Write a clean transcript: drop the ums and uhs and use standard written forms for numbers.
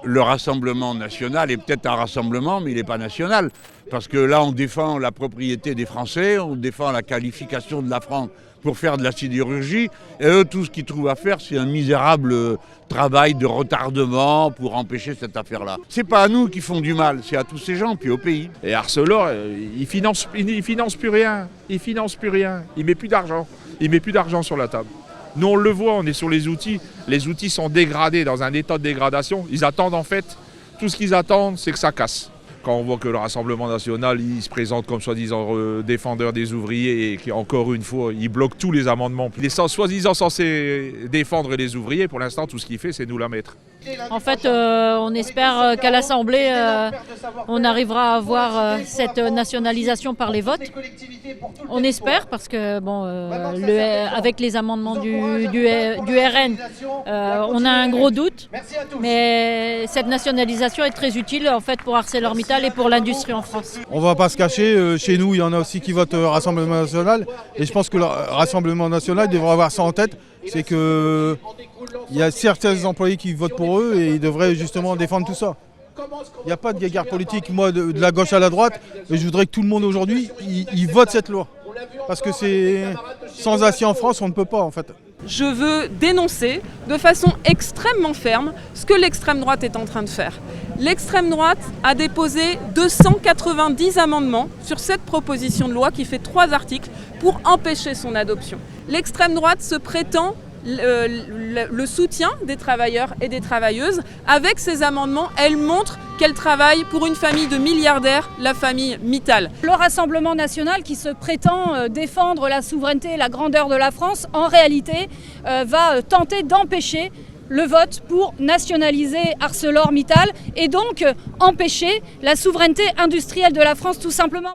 Le Rassemblement national est peut-être un rassemblement, mais il n'est pas national. Parce que là, on défend la propriété des Français, on défend la qualification de la France pour faire de la sidérurgie. Et eux, tout ce qu'ils trouvent à faire, c'est un misérable travail de retardement pour empêcher cette affaire-là. C'est pas à nous qui font du mal, c'est à tous ces gens, puis au pays. Et Arcelor, il finance plus rien. Il finance plus rien. Il met plus d'argent. Il met plus d'argent sur la table. Nous, on le voit, on est sur les outils. Les outils sont dégradés, dans un état de dégradation. Ils attendent en fait, tout ce qu'ils attendent, c'est que ça casse. Quand on voit que le Rassemblement national, il se présente comme soi-disant défendeur des ouvriers et qu'encore une fois, il bloque tous les amendements. Il est soi-disant censé défendre les ouvriers. Pour l'instant, tout ce qu'il fait, c'est nous la mettre. En fait, on espère qu'à l'Assemblée, on arrivera à avoir cette nationalisation par les votes. On espère parce que, bon, avec les amendements du RN, on a un gros doute. Mais cette nationalisation est très utile en fait pour ArcelorMittal et pour l'industrie en France. On ne va pas se cacher, chez nous, il y en a aussi qui votent Rassemblement national. Et je pense que le Rassemblement national devrait avoir ça en tête. C'est qu'il y a certains employés qui votent pour eux et ils devraient justement défendre tout ça. Il n'y a pas de guerre politique, moi, de la gauche à la droite. Et je voudrais que tout le monde aujourd'hui, il vote cette loi. Parce que c'est sans acier en France, on ne peut pas en fait. Je veux dénoncer de façon extrêmement ferme ce que l'extrême droite est en train de faire. L'extrême droite a déposé 290 amendements sur cette proposition de loi qui fait 3 articles pour empêcher son adoption. L'extrême droite se prétend le soutien des travailleurs et des travailleuses. Avec ces amendements, elle montre qu'elle travaille pour une famille de milliardaires, la famille Mittal. Le Rassemblement national qui se prétend défendre la souveraineté et la grandeur de la France, en réalité, va tenter d'empêcher le vote pour nationaliser ArcelorMittal et donc empêcher la souveraineté industrielle de la France tout simplement.